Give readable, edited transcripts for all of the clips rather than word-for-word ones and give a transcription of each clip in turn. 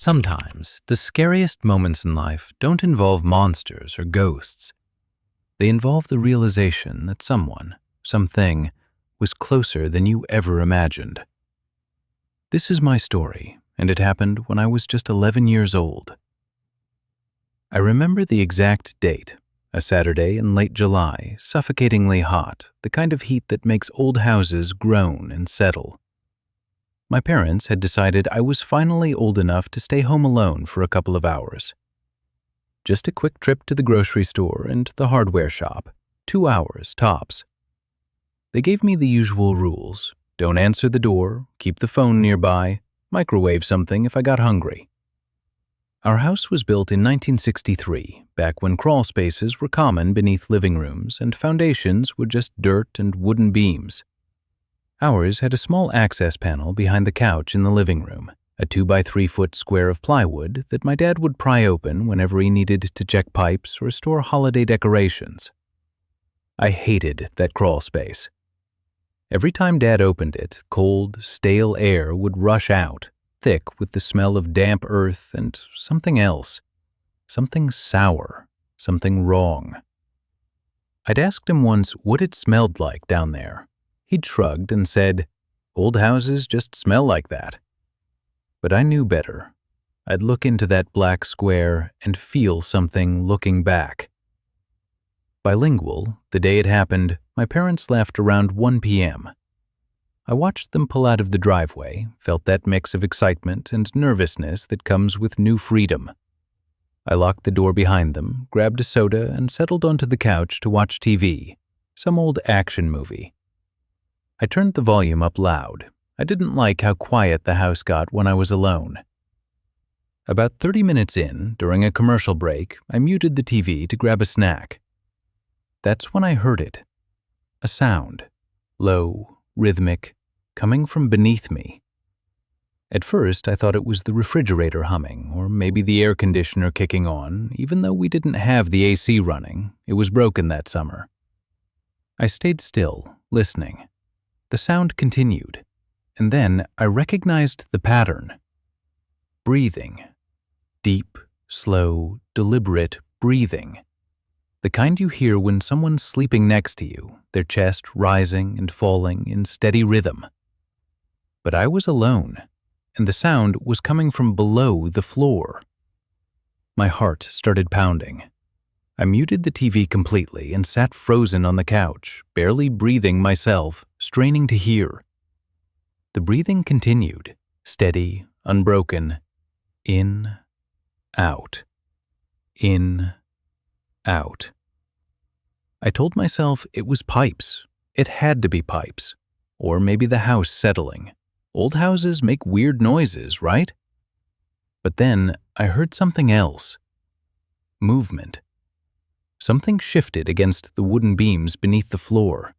Sometimes, the scariest moments in life don't involve monsters or ghosts. They involve the realization that someone, something, was closer than you ever imagined. This is my story, and it happened when I was just 11 years old. I remember the exact date, a Saturday in late July, suffocatingly hot, the kind of heat that makes old houses groan and settle. My parents had decided I was finally old enough to stay home alone for a couple of hours. Just a quick trip to the grocery store and the hardware shop, 2 hours tops. They gave me the usual rules: don't answer the door, keep the phone nearby, microwave something if I got hungry. Our house was built in 1963, back when crawlspaces were common beneath living rooms and foundations were just dirt and wooden beams. Ours had a small access panel behind the couch in the living room, a 2-by-3-foot square of plywood that my dad would pry open whenever he needed to check pipes or store holiday decorations. I hated that crawl space. Every time Dad opened it, cold, stale air would rush out, thick with the smell of damp earth and something else. Something sour, something wrong. I'd asked him once what it smelled like down there. He'd shrugged and said, "Old houses just smell like that." But I knew better. I'd look into that black square and feel something looking back. Bilingual, the day it happened, my parents left around 1 p.m. I watched them pull out of the driveway, felt that mix of excitement and nervousness that comes with new freedom. I locked the door behind them, grabbed a soda, and settled onto the couch to watch TV, some old action movie. I turned the volume up loud. I didn't like how quiet the house got when I was alone. About 30 minutes in, during a commercial break, I muted the TV to grab a snack. That's when I heard it. A sound, low, rhythmic, coming from beneath me. At first, I thought it was the refrigerator humming, or maybe the air conditioner kicking on, even though we didn't have the AC running. It was broken that summer. I stayed still, listening. The sound continued, and then I recognized the pattern. Breathing. Deep, slow, deliberate breathing. The kind you hear when someone's sleeping next to you, their chest rising and falling in steady rhythm. But I was alone, and the sound was coming from below the floor. My heart started pounding. I muted the TV completely and sat frozen on the couch, barely breathing myself, straining to hear. The breathing continued, steady, unbroken. In, out. In, out. I told myself it was pipes. It had to be pipes. Or maybe the house settling. Old houses make weird noises, right? But then I heard something else. Movement. Something shifted against the wooden beams beneath the floor.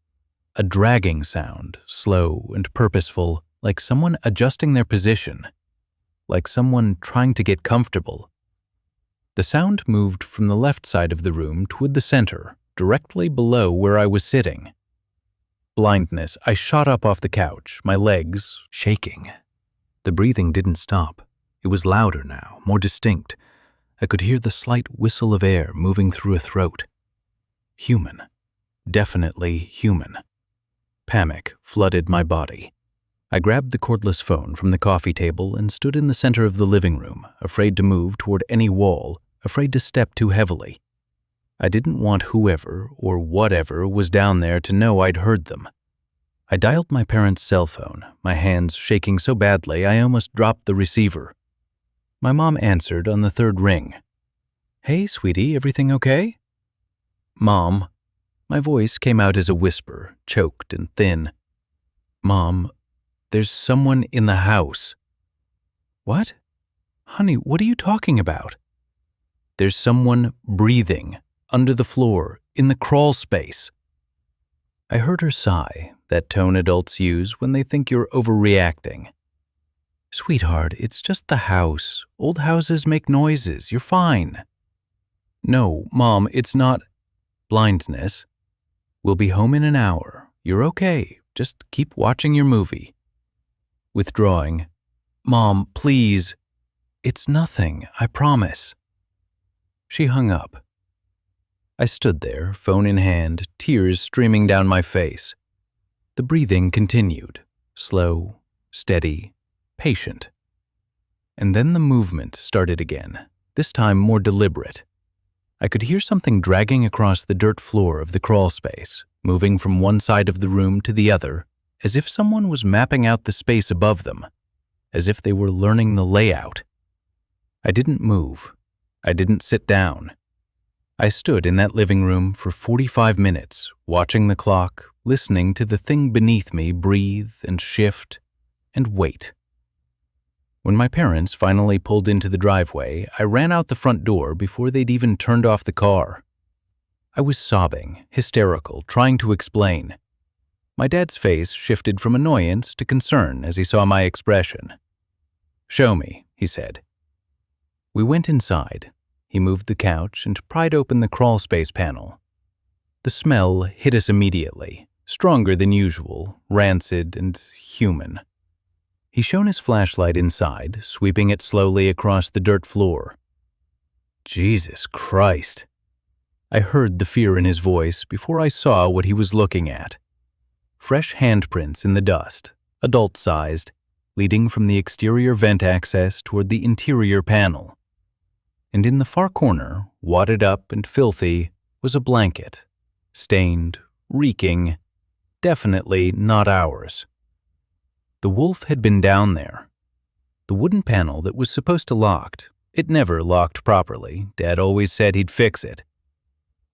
A dragging sound, slow and purposeful, like someone adjusting their position. Like someone trying to get comfortable. The sound moved from the left side of the room toward the center, directly below where I was sitting. Blindness, I shot up off the couch, my legs shaking. The breathing didn't stop. It was louder now, more distinct. I could hear the slight whistle of air moving through a throat. Human. Definitely human. Panic flooded my body. I grabbed the cordless phone from the coffee table and stood in the center of the living room, afraid to move toward any wall, afraid to step too heavily. I didn't want whoever or whatever was down there to know I'd heard them. I dialed my parents' cell phone, my hands shaking so badly I almost dropped the receiver. My mom answered on the third ring. "Hey, sweetie, everything okay?" "Mom." My voice came out as a whisper, choked and thin. "Mom, there's someone in the house." "What? Honey, what are you talking about?" "There's someone breathing, under the floor, in the crawl space." I heard her sigh, that tone adults use when they think you're overreacting. "Sweetheart, it's just the house. Old houses make noises. You're fine." "No, Mom, it's not." Blindness. "We'll be home in an hour. You're okay. Just keep watching your movie." Withdrawing. "Mom, please." "It's nothing, I promise." She hung up. I stood there, phone in hand, tears streaming down my face. The breathing continued, slow, steady, patient. And then the movement started again, this time more deliberate. I could hear something dragging across the dirt floor of the crawl space, moving from one side of the room to the other, as if someone was mapping out the space above them, as if they were learning the layout. I didn't move. I didn't sit down. I stood in that living room for 45 minutes, watching the clock, listening to the thing beneath me breathe and shift and wait. When my parents finally pulled into the driveway, I ran out the front door before they'd even turned off the car. I was sobbing, hysterical, trying to explain. My dad's face shifted from annoyance to concern as he saw my expression. "Show me," he said. We went inside. He moved the couch and pried open the crawl space panel. The smell hit us immediately, stronger than usual, rancid and human. He shone his flashlight inside, sweeping it slowly across the dirt floor. Jesus Christ! I heard the fear in his voice before I saw what he was looking at. Fresh handprints in the dust, adult-sized, leading from the exterior vent access toward the interior panel. And in the far corner, wadded up and filthy, was a blanket, stained, reeking, definitely not ours. The wolf had been down there. The wooden panel that was supposed to lock, it never locked properly. Dad always said he'd fix it.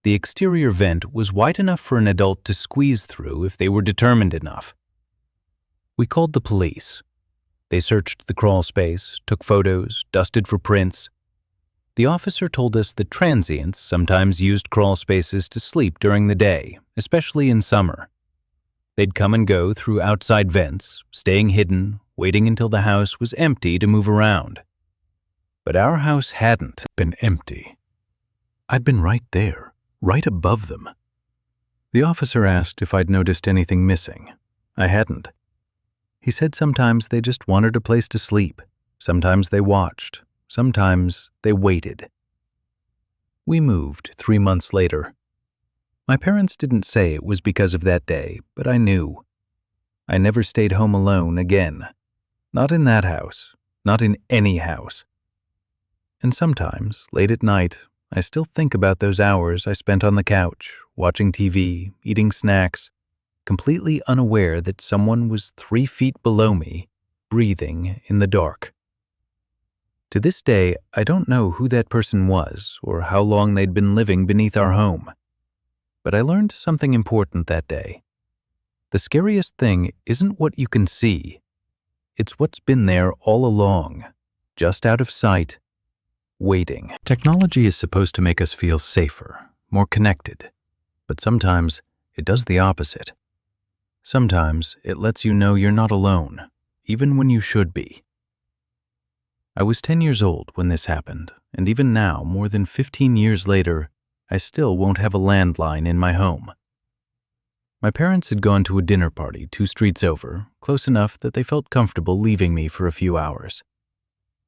The exterior vent was wide enough for an adult to squeeze through if they were determined enough. We called the police. They searched the crawl space, took photos, dusted for prints. The officer told us that transients sometimes used crawl spaces to sleep during the day, especially in summer. They'd come and go through outside vents, staying hidden, waiting until the house was empty to move around. But our house hadn't been empty. I'd been right there, right above them. The officer asked if I'd noticed anything missing. I hadn't. He said sometimes they just wanted a place to sleep. Sometimes they watched. Sometimes they waited. We moved 3 months later. My parents didn't say it was because of that day, but I knew. I never stayed home alone again. Not in that house. Not in any house. And sometimes, late at night, I still think about those hours I spent on the couch, watching TV, eating snacks, completely unaware that someone was 3 feet below me, breathing in the dark. To this day, I don't know who that person was or how long they'd been living beneath our home. But I learned something important that day. The scariest thing isn't what you can see. It's what's been there all along, just out of sight, waiting. Technology is supposed to make us feel safer, more connected. But sometimes it does the opposite. Sometimes it lets you know you're not alone, even when you should be. I was 10 years old when this happened, and even now, more than 15 years later, I still won't have a landline in my home. My parents had gone to a dinner party 2 streets over, close enough that they felt comfortable leaving me for a few hours.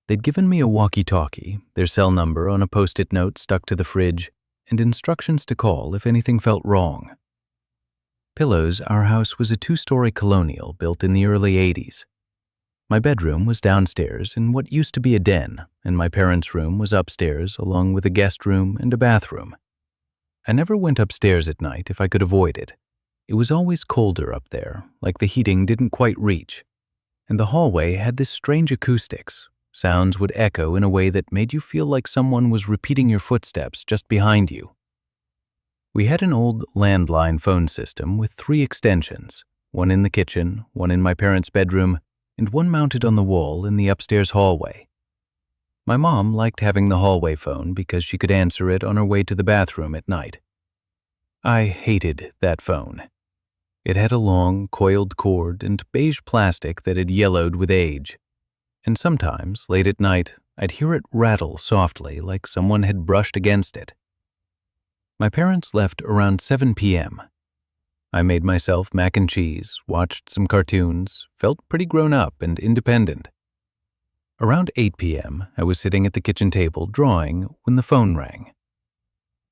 They'd given me a walkie-talkie, their cell number on a Post-it note stuck to the fridge, and instructions to call if anything felt wrong. Pillows, our house was a 2-story colonial built in the early 80s. My bedroom was downstairs in what used to be a den, and my parents' room was upstairs along with a guest room and a bathroom. I never went upstairs at night if I could avoid it. It was always colder up there, like the heating didn't quite reach. And the hallway had this strange acoustics. Sounds would echo in a way that made you feel like someone was repeating your footsteps just behind you. We had an old landline phone system with 3 extensions, one in the kitchen, one in my parents' bedroom, and one mounted on the wall in the upstairs hallway. My mom liked having the hallway phone because she could answer it on her way to the bathroom at night. I hated that phone. It had a long, coiled cord and beige plastic that had yellowed with age. And sometimes, late at night, I'd hear it rattle softly like someone had brushed against it. My parents left around 7 p.m. I made myself mac and cheese, watched some cartoons, felt pretty grown up and independent. Around 8 p.m., I was sitting at the kitchen table drawing when the phone rang.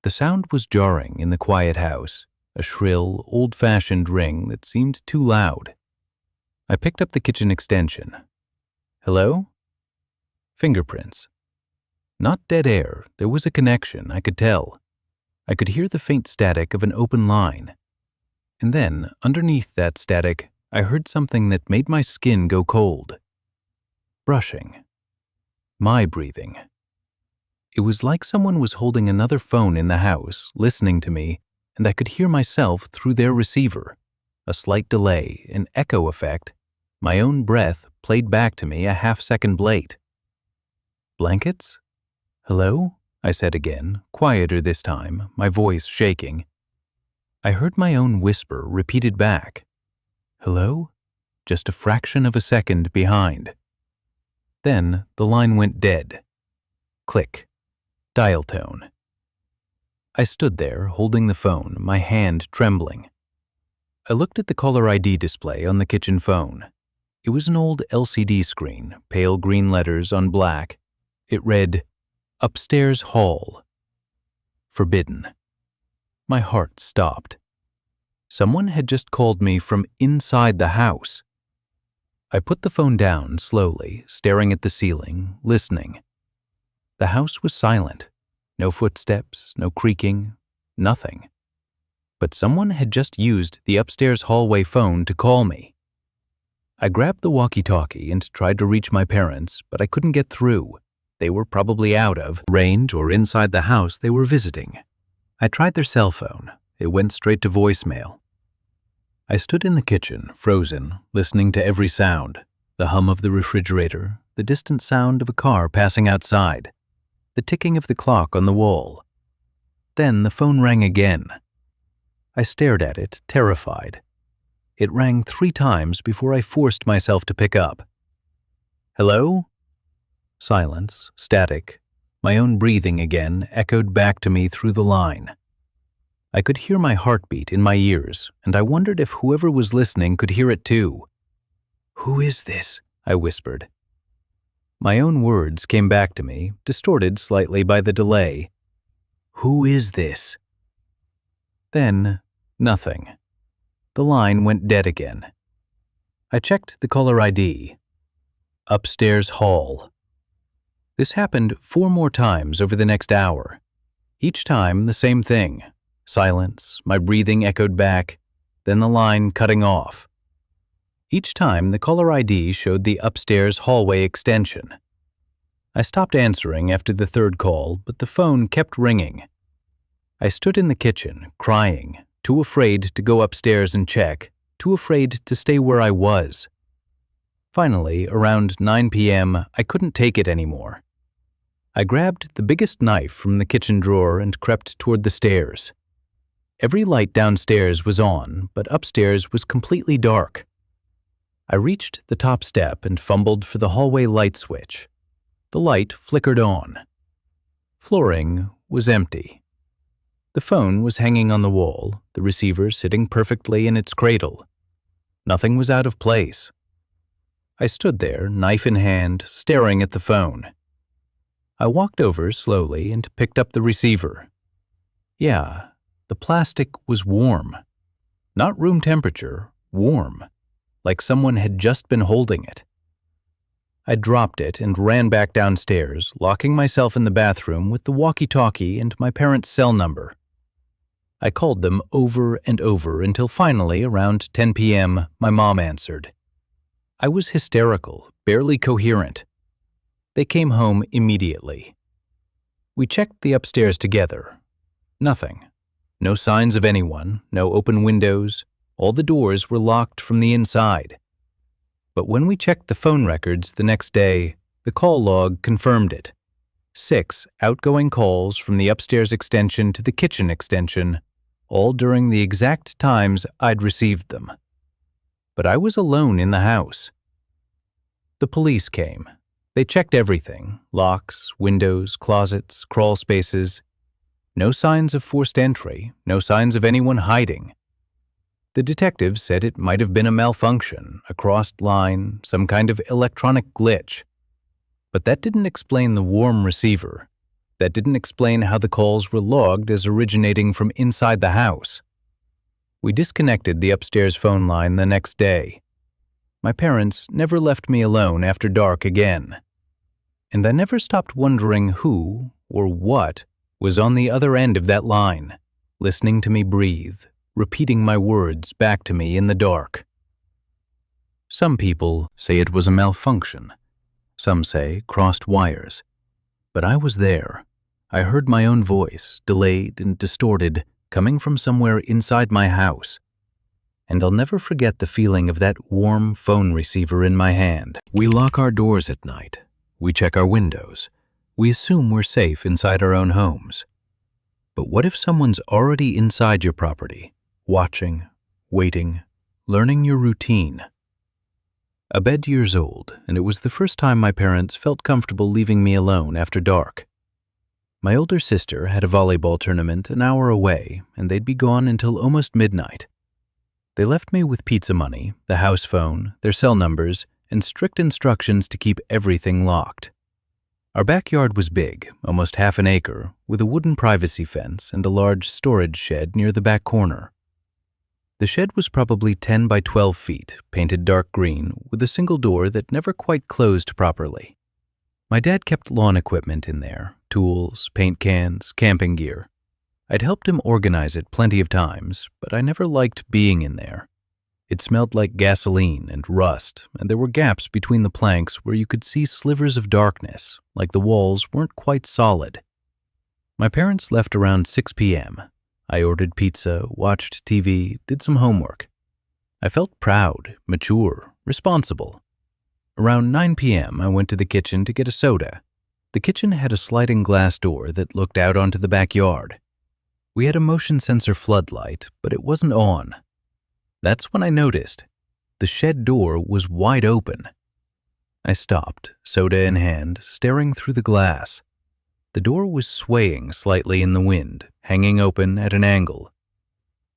The sound was jarring in the quiet house, a shrill, old-fashioned ring that seemed too loud. I picked up the kitchen extension. Hello? Fingerprints. Not dead air, there was a connection, I could tell. I could hear the faint static of an open line. And then, underneath that static, I heard something that made my skin go cold. Brushing. My breathing. It was like someone was holding another phone in the house, listening to me, and I could hear myself through their receiver. A slight delay, an echo effect. My own breath played back to me a half-second late. Blankets? Hello? I said again, quieter this time, my voice shaking. I heard my own whisper repeated back. Hello? Just a fraction of a second behind. Then the line went dead. Click. Dial tone. I stood there, holding the phone, my hand trembling. I looked at the caller ID display on the kitchen phone. It was an old LCD screen, pale green letters on black. It read, Upstairs Hall. Forbidden. My heart stopped. Someone had just called me from inside the house. I put the phone down slowly, staring at the ceiling, listening. The house was silent. No footsteps, no creaking, nothing. But someone had just used the upstairs hallway phone to call me. I grabbed the walkie-talkie and tried to reach my parents, but I couldn't get through. They were probably out of range or inside the house they were visiting. I tried their cell phone. It went straight to voicemail. I stood in the kitchen, frozen, listening to every sound, the hum of the refrigerator, the distant sound of a car passing outside, the ticking of the clock on the wall. Then the phone rang again. I stared at it, terrified. It rang 3 times before I forced myself to pick up. Hello? Silence, static. My own breathing again echoed back to me through the line. I could hear my heartbeat in my ears, and I wondered if whoever was listening could hear it too. Who is this? I whispered. My own words came back to me, distorted slightly by the delay. Who is this? Then, nothing. The line went dead again. I checked the caller ID. Upstairs Hall. This happened 4 more times over the next hour. Each time the same thing. Silence, my breathing echoed back, then the line cutting off. Each time the caller ID showed the upstairs hallway extension. I stopped answering after the 3rd call, but the phone kept ringing. I stood in the kitchen, crying, too afraid to go upstairs and check, too afraid to stay where I was. Finally, around 9 p.m., I couldn't take it anymore. I grabbed the biggest knife from the kitchen drawer and crept toward the stairs. Every light downstairs was on, but upstairs was completely dark. I reached the top step and fumbled for the hallway light switch. The light flickered on. Flooring was empty. The phone was hanging on the wall, the receiver sitting perfectly in its cradle. Nothing was out of place. I stood there, knife in hand, staring at the phone. I walked over slowly and picked up the receiver. Yeah, the plastic was warm. Not room temperature, warm, like someone had just been holding it. I dropped it and ran back downstairs, locking myself in the bathroom with the walkie-talkie and my parents' cell number. I called them over and over until finally, around 10 p.m., my mom answered. I was hysterical, barely coherent. They came home immediately. We checked the upstairs together. Nothing. No signs of anyone, no open windows. All the doors were locked from the inside. But when we checked the phone records the next day, the call log confirmed it. 6 outgoing calls from the upstairs extension to the kitchen extension, all during the exact times I'd received them. But I was alone in the house. The police came. They checked everything, locks, windows, closets, crawl spaces. No signs of forced entry, no signs of anyone hiding. The detectives said it might have been a malfunction, a crossed line, some kind of electronic glitch. But that didn't explain the warm receiver. That didn't explain how the calls were logged as originating from inside the house. We disconnected the upstairs phone line the next day. My parents never left me alone after dark again. And I never stopped wondering who or what was on the other end of that line, listening to me breathe, repeating my words back to me in the dark. Some people say it was a malfunction. Some say crossed wires. But I was there. I heard my own voice, delayed and distorted, coming from somewhere inside my house. And I'll never forget the feeling of that warm phone receiver in my hand. We lock our doors at night. We check our windows. We assume we're safe inside our own homes. But what if someone's already inside your property, watching, waiting, learning your routine? Abed years old, and it was the first time my parents felt comfortable leaving me alone after dark. My older sister had a volleyball tournament an hour away, and they'd be gone until almost midnight. They left me with pizza money, the house phone, their cell numbers, and strict instructions to keep everything locked. Our backyard was big, almost half an acre, with a wooden privacy fence and a large storage shed near the back corner. The shed was probably 10 by 12 feet, painted dark green, with a single door that never quite closed properly. My dad kept lawn equipment in there, tools, paint cans, camping gear. I'd helped him organize it plenty of times, but I never liked being in there. It smelled like gasoline and rust, and there were gaps between the planks where you could see slivers of darkness, like the walls weren't quite solid. My parents left around 6 p.m. I ordered pizza, watched TV, did some homework. I felt proud, mature, responsible. Around 9 p.m., I went to the kitchen to get a soda. The kitchen had a sliding glass door that looked out onto the backyard. We had a motion sensor floodlight, but it wasn't on. That's when I noticed. The shed door was wide open. I stopped, soda in hand, staring through the glass. The door was swaying slightly in the wind, hanging open at an angle.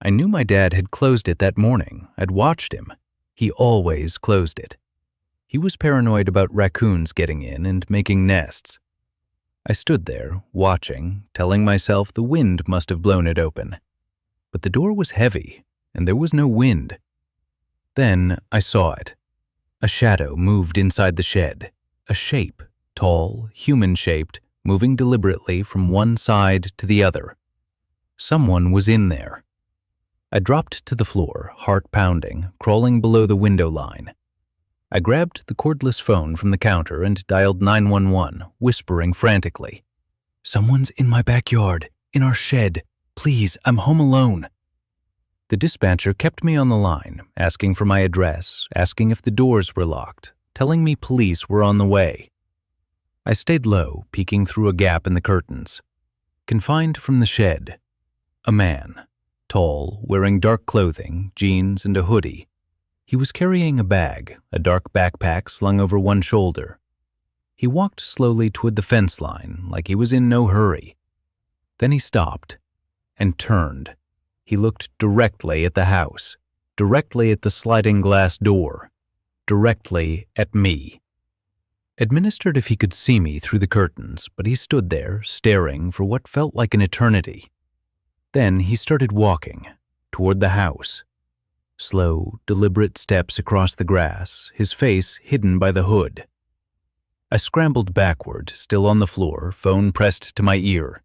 I knew my dad had closed it that morning. I'd watched him. He always closed it. He was paranoid about raccoons getting in and making nests. I stood there, watching, telling myself the wind must have blown it open. But the door was heavy, and there was no wind. Then I saw it. A shadow moved inside the shed. A shape, tall, human-shaped, moving deliberately from one side to the other. Someone was in there. I dropped to the floor, heart pounding, crawling below the window line. I grabbed the cordless phone from the counter and dialed 911, whispering frantically, "Someone's in my backyard, in our shed. Please, I'm home alone." The dispatcher kept me on the line, asking for my address, asking if the doors were locked, telling me police were on the way. I stayed low, peeking through a gap in the curtains. Confined from the shed, a man, tall, wearing dark clothing, jeans, and a hoodie. He was carrying a bag, a dark backpack slung over one shoulder. He walked slowly toward the fence line, like he was in no hurry. Then he stopped and turned. He looked directly at the house, directly at the sliding glass door, directly at me. Administered if he could see me through the curtains, but he stood there, staring for what felt like an eternity. Then he started walking toward the house. Slow, deliberate steps across the grass, his face hidden by the hood. I scrambled backward, still on the floor, phone pressed to my ear.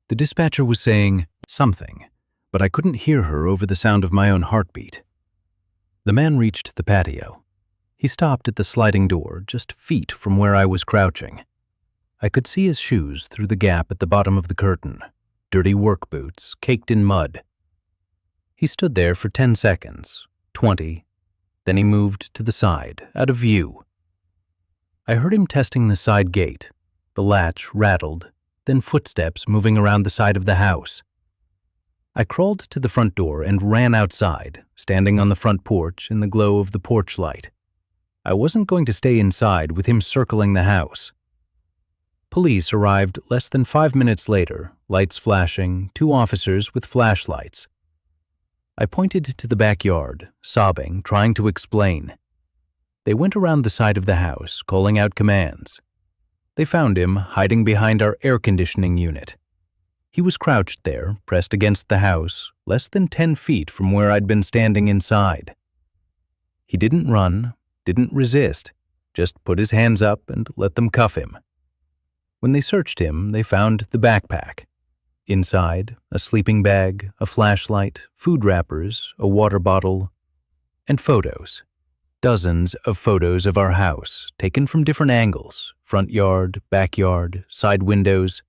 The dispatcher was saying something, but I couldn't hear her over the sound of my own heartbeat. The man reached the patio. He stopped at the sliding door, just feet from where I was crouching. I could see his shoes through the gap at the bottom of the curtain, dirty work boots, caked in mud. He stood there for 10 seconds, 20, then he moved to the side, out of view. I heard him testing the side gate. The latch rattled, then footsteps moving around the side of the house. I crawled to the front door and ran outside, standing on the front porch in the glow of the porch light. I wasn't going to stay inside with him circling the house. Police arrived less than 5 minutes later, lights flashing, 2 officers with flashlights. I pointed to the backyard, sobbing, trying to explain. They went around the side of the house, calling out commands. They found him hiding behind our air conditioning unit. He was crouched there, pressed against the house, less than 10 feet from where I'd been standing inside. He didn't run, didn't resist, just put his hands up and let them cuff him. When they searched him, they found the backpack. Inside, a sleeping bag, a flashlight, food wrappers, a water bottle, and photos. Dozens of photos of our house, taken from different angles, front yard, backyard, side windows,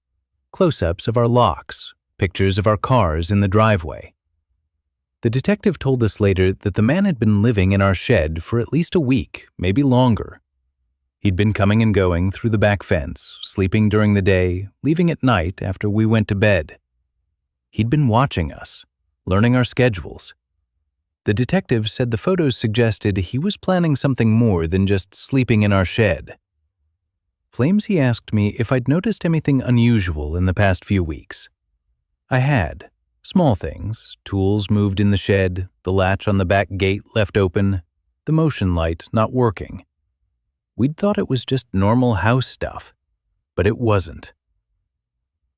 close-ups of our locks, pictures of our cars in the driveway. The detective told us later that the man had been living in our shed for at least a week, maybe longer. He'd been coming and going through the back fence, sleeping during the day, leaving at night after we went to bed. He'd been watching us, learning our schedules. The detective said the photos suggested he was planning something more than just sleeping in our shed. Flames, he asked me if I'd noticed anything unusual in the past few weeks. I had. Small things, tools moved in the shed, the latch on the back gate left open, the motion light not working. We'd thought it was just normal house stuff, but it wasn't.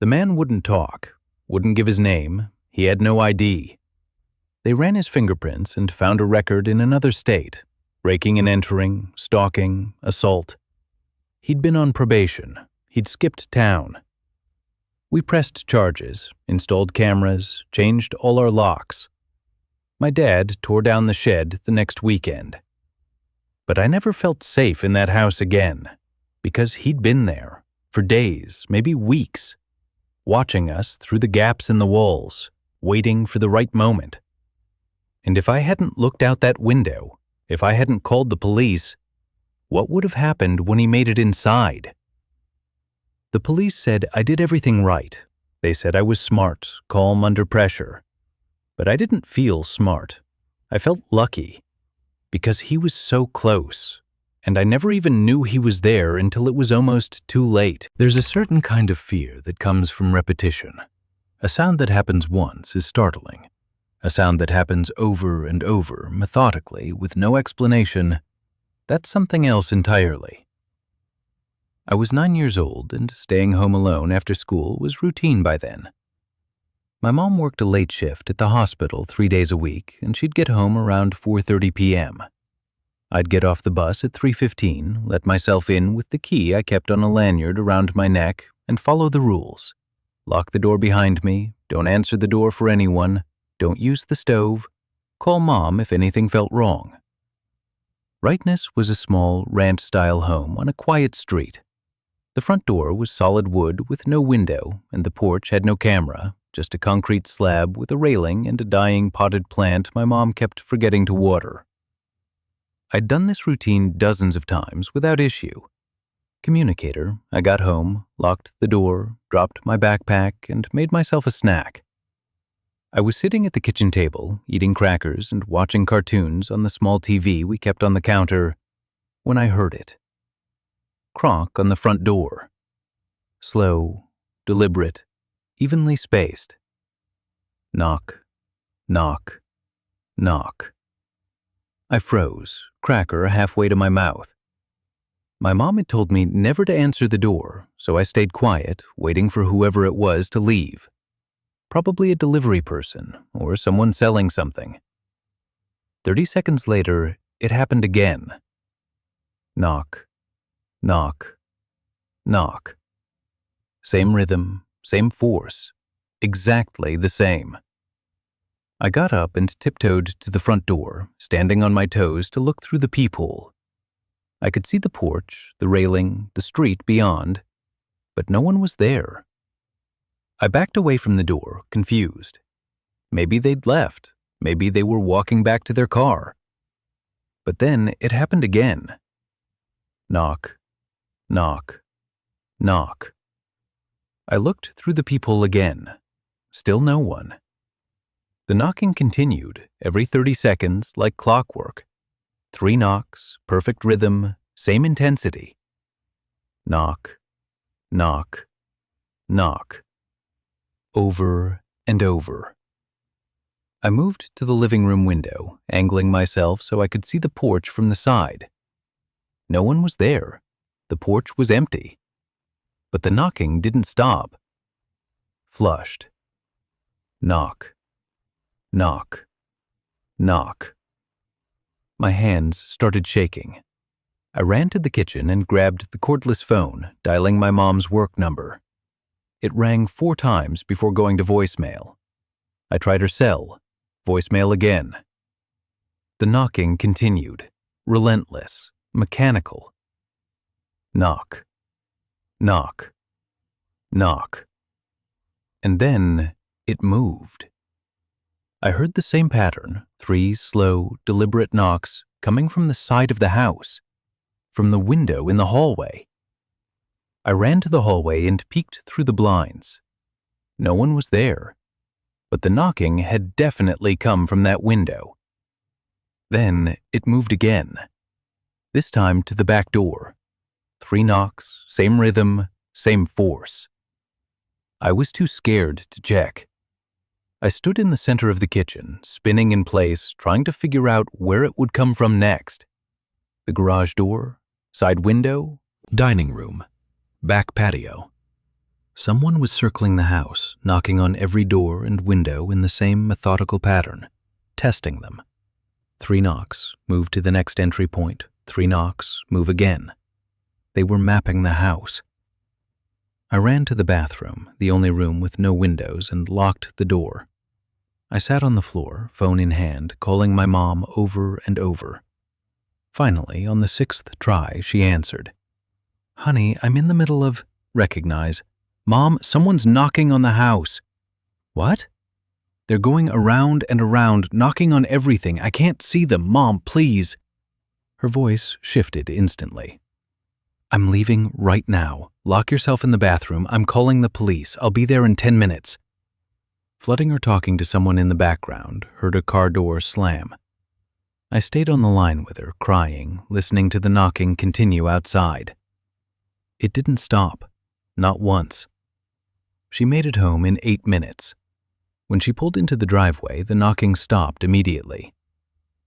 The man wouldn't talk, wouldn't give his name, he had no ID. They ran his fingerprints and found a record in another state, breaking and entering, stalking, assault. He'd been on probation. He'd skipped town. We pressed charges, installed cameras, changed all our locks. My dad tore down the shed the next weekend. But I never felt safe in that house again, because he'd been there, for days, maybe weeks, watching us through the gaps in the walls, waiting for the right moment. And if I hadn't looked out that window, if I hadn't called the police, what would have happened when he made it inside? The police said I did everything right. They said I was smart, calm under pressure. But I didn't feel smart. I felt lucky. Because he was so close, and I never even knew he was there until it was almost too late. There's a certain kind of fear that comes from repetition. A sound that happens once is startling. A sound that happens over and over, methodically, with no explanation, that's something else entirely. I was 9 years old, and staying home alone after school was routine by then. My mom worked a late shift at the hospital 3 days a week, and she'd get home around 4:30 p.m. I'd get off the bus at 3:15, let myself in with the key I kept on a lanyard around my neck, and follow the rules. Lock the door behind me, don't answer the door for anyone, don't use the stove, call Mom if anything felt wrong. Rightness was a small, ranch-style home on a quiet street. The front door was solid wood with no window, and the porch had no camera, just a concrete slab with a railing and a dying potted plant my mom kept forgetting to water. I'd done this routine dozens of times without issue. Communicator, I got home, locked the door, dropped my backpack, and made myself a snack. I was sitting at the kitchen table, eating crackers and watching cartoons on the small TV we kept on the counter, when I heard it. Knock on the front door. Slow, deliberate, evenly spaced. Knock, knock, knock. I froze, cracker halfway to my mouth. My mom had told me never to answer the door, so I stayed quiet, waiting for whoever it was to leave. Probably a delivery person or someone selling something. 30 seconds later, it happened again. Knock, knock, knock. Same rhythm, same force, exactly the same. I got up and tiptoed to the front door, standing on my toes to look through the peephole. I could see the porch, the railing, the street beyond, but no one was there. I backed away from the door, confused. Maybe they'd left. Maybe they were walking back to their car. But then it happened again. Knock, knock, knock. I looked through the peephole again. Still no one. The knocking continued, every 30 seconds, like clockwork. 3 knocks, perfect rhythm, same intensity. Knock, knock, knock. Over and over. I moved to the living room window, angling myself so I could see the porch from the side. No one was there. The porch was empty. But the knocking didn't stop. Flushed. Knock. Knock. Knock. My hands started shaking. I ran to the kitchen and grabbed the cordless phone, dialing my mom's work number. It rang 4 times before going to voicemail. I tried her cell. Voicemail again. The knocking continued, relentless, mechanical. Knock. Knock. Knock. And then it moved. I heard the same pattern, 3 slow, deliberate knocks coming from the side of the house, from the window in the hallway. I ran to the hallway and peeked through the blinds. No one was there, but the knocking had definitely come from that window. Then it moved again, this time to the back door. 3 knocks, same rhythm, same force. I was too scared to check. I stood in the center of the kitchen, spinning in place, trying to figure out where it would come from next. The garage door, side window, dining room, back patio. Someone was circling the house, knocking on every door and window in the same methodical pattern, testing them. 3 knocks, move to the next entry point. 3 knocks, move again. They were mapping the house. I ran to the bathroom, the only room with no windows, and locked the door. I sat on the floor, phone in hand, calling my mom over and over. Finally, on the 6th try, she answered. "Honey, I'm in the middle of..." "Recognize. Mom, someone's knocking on the house." "What?" "They're going around and around, knocking on everything. I can't see them. Mom, please." Her voice shifted instantly. "I'm leaving right now. Lock yourself in the bathroom. I'm calling the police. I'll be there in 10 minutes. Flooding her talking to someone in the background, heard a car door slam. I stayed on the line with her, crying, listening to the knocking continue outside. It didn't stop. Not once. She made it home in 8 minutes. When she pulled into the driveway, the knocking stopped immediately.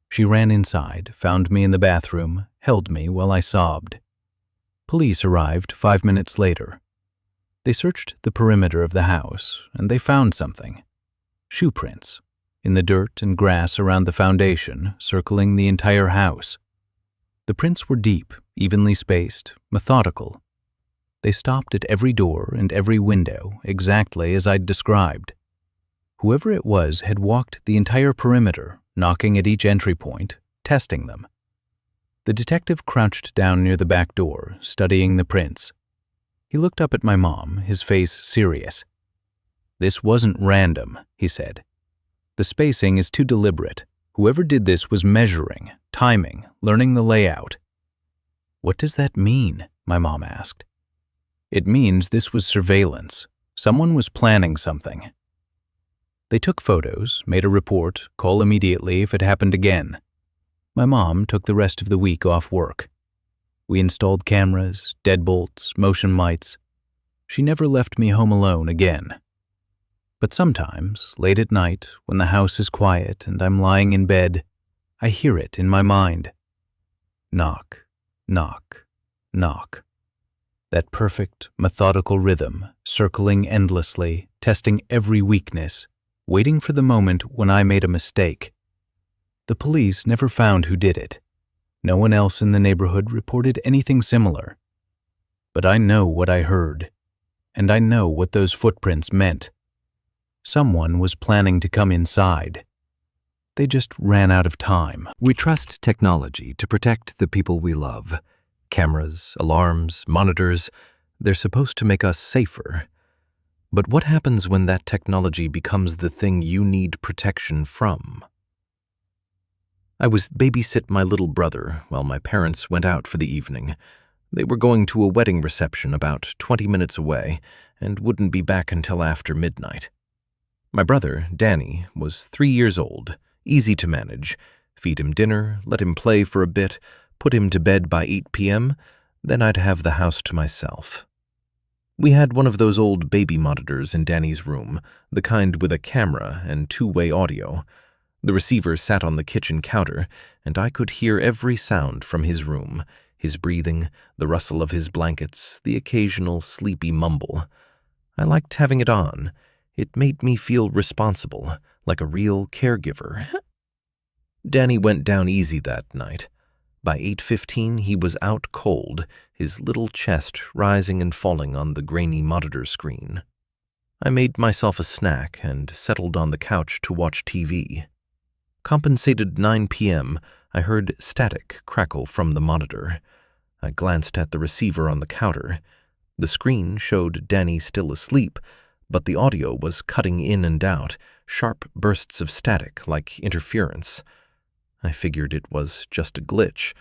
She ran inside, found me in the bathroom, held me while I sobbed. Police arrived 5 minutes later. They searched the perimeter of the house, and they found something. Shoe prints, in the dirt and grass around the foundation, circling the entire house. The prints were deep, evenly spaced, methodical. They stopped at every door and every window, exactly as I'd described. Whoever it was had walked the entire perimeter, knocking at each entry point, testing them. The detective crouched down near the back door, studying the prints. He looked up at my mom, his face serious. "This wasn't random," he said. "The spacing is too deliberate. Whoever did this was measuring, timing, learning the layout." "What does that mean?" my mom asked. "It means this was surveillance. Someone was planning something." They took photos, made a report, call immediately if it happened again. My mom took the rest of the week off work. We installed cameras, deadbolts, motion lights. She never left me home alone again. But sometimes, late at night, when the house is quiet and I'm lying in bed, I hear it in my mind. Knock, knock, knock. That perfect, methodical rhythm, circling endlessly, testing every weakness, waiting for the moment when I made a mistake. The police never found who did it. No one else in the neighborhood reported anything similar. But I know what I heard, and I know what those footprints meant. Someone was planning to come inside. They just ran out of time. We trust technology to protect the people we love. Cameras, alarms, monitors, they're supposed to make us safer. But what happens when that technology becomes the thing you need protection from? I was babysit my little brother while my parents went out for the evening. They were going to a wedding reception about 20 minutes away and wouldn't be back until after midnight. My brother, Danny, was 3 years old, easy to manage. Feed him dinner, let him play for a bit, put him to bed by 8 p.m., then I'd have the house to myself. We had one of those old baby monitors in Danny's room, the kind with a camera and two-way audio. The receiver sat on the kitchen counter, and I could hear every sound from his room, his breathing, the rustle of his blankets, the occasional sleepy mumble. I liked having it on. It made me feel responsible, like a real caregiver. Danny went down easy that night. By 8:15, he was out cold, his little chest rising and falling on the grainy monitor screen. I made myself a snack and settled on the couch to watch TV. Compensated 9 p.m., I heard static crackle from the monitor. I glanced at the receiver on the counter. The screen showed Danny still asleep, but the audio was cutting in and out, sharp bursts of static like interference. I figured it was just a glitch.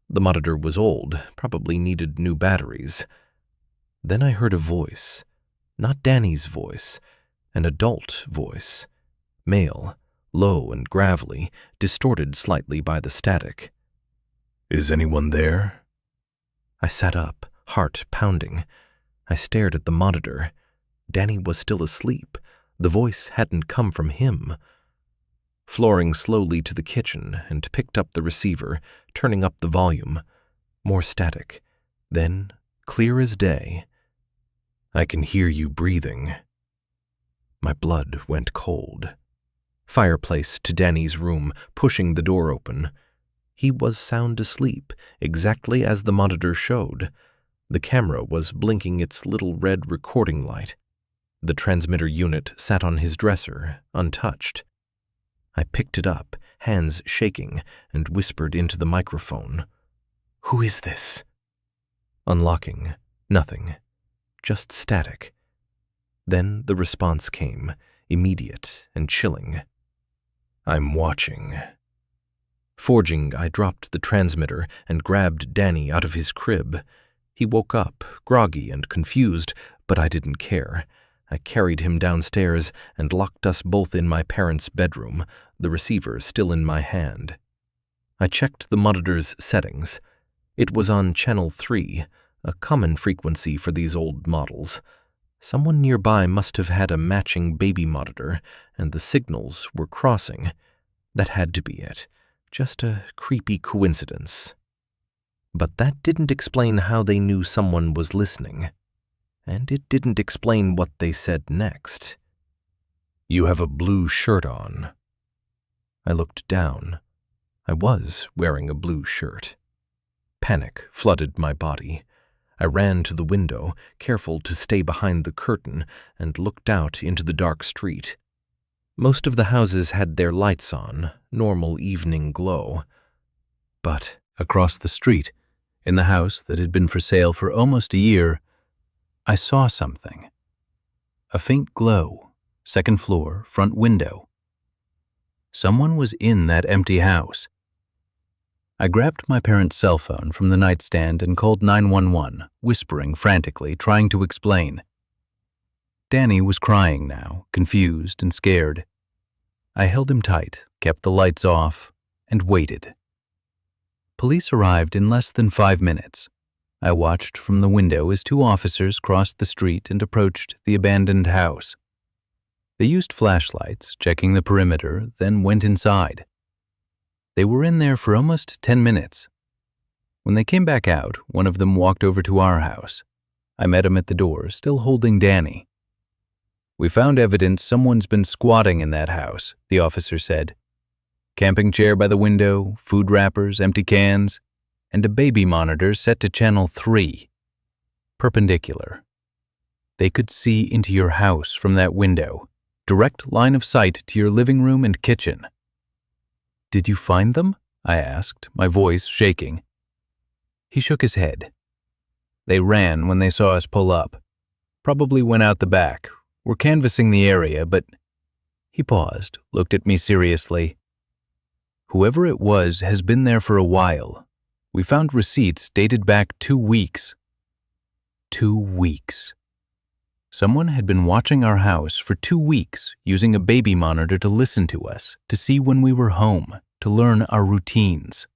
The monitor was old, probably needed new batteries. Then I heard a voice. Not Danny's voice, an adult voice. Male, low and gravelly, distorted slightly by the static. "Is anyone there?" I sat up, heart pounding. I stared at the monitor. Danny was still asleep. The voice hadn't come from him. Flooring slowly to the kitchen and picked up the receiver, turning up the volume. More static. Then, clear as day. "I can hear you breathing." My blood went cold. Fireplace to Danny's room, pushing the door open. He was sound asleep, exactly as the monitor showed. The camera was blinking its little red recording light. The transmitter unit sat on his dresser, untouched. I picked it up, hands shaking, and whispered into the microphone. "Who is this?" Unlocking. Nothing. Just static. Then the response came, immediate and chilling. "I'm watching." Forging, I dropped the transmitter and grabbed Danny out of his crib. He woke up, groggy and confused, but I didn't care. I carried him downstairs and locked us both in my parents' bedroom, the receiver still in my hand. I checked the monitor's settings. It was on channel 3, a common frequency for these old models. Someone nearby must have had a matching baby monitor, and the signals were crossing. That had to be it. Just a creepy coincidence. But that didn't explain how they knew someone was listening. And it didn't explain what they said next. "You have a blue shirt on." I looked down. I was wearing a blue shirt. Panic flooded my body. I ran to the window, careful to stay behind the curtain, and looked out into the dark street. Most of the houses had their lights on, normal evening glow. But across the street, in the house that had been for sale for almost a year, I saw something. A faint glow, second floor, front window. Someone was in that empty house. I grabbed my parents' cell phone from the nightstand and called 911, whispering frantically, trying to explain. Danny was crying now, confused and scared. I held him tight, kept the lights off, and waited. Police arrived in less than 5 minutes. I watched from the window as 2 officers crossed the street and approached the abandoned house. They used flashlights, checking the perimeter, then went inside. They were in there for almost 10 minutes. When they came back out, one of them walked over to our house. I met him at the door, still holding Danny. "We found evidence someone's been squatting in that house," the officer said. "Camping chair by the window, food wrappers, empty cans, and a baby monitor set to channel 3. Perpendicular. They could see into your house from that window, direct line of sight to your living room and kitchen." "Did you find them?" I asked, my voice shaking. He shook his head. "They ran when they saw us pull up. Probably went out the back. We're canvassing the area, but..." He paused, looked at me seriously. "Whoever it was has been there for a while. We found receipts dated back 2 weeks. 2 weeks. Someone had been watching our house for 2 weeks, using a baby monitor to listen to us, to see when we were home, to learn our routines."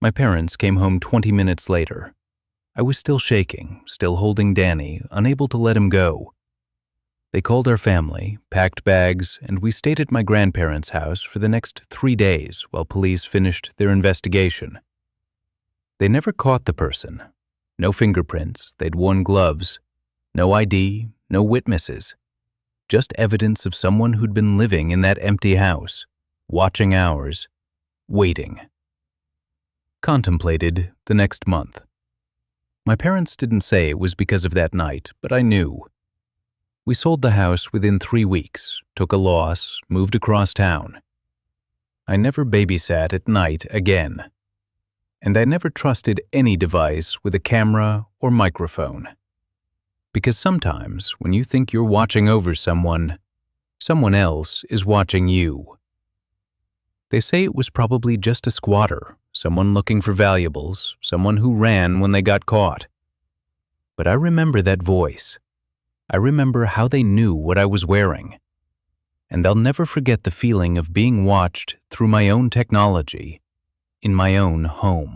My parents came home 20 minutes later. I was still shaking, still holding Danny, unable to let him go. They called our family, packed bags, and we stayed at my grandparents' house for the next 3 days while police finished their investigation. They never caught the person. No fingerprints, they'd worn gloves. No ID, no witnesses. Just evidence of someone who'd been living in that empty house, watching hours, waiting. Contemplated the next month. My parents didn't say it was because of that night, but I knew. We sold the house within 3 weeks, took a loss, moved across town. I never babysat at night again. And I never trusted any device with a camera or microphone. Because sometimes, when you think you're watching over someone, someone else is watching you. They say it was probably just a squatter, someone looking for valuables, someone who ran when they got caught. But I remember that voice. I remember how they knew what I was wearing. And I'll never forget the feeling of being watched through my own technology, in my own home.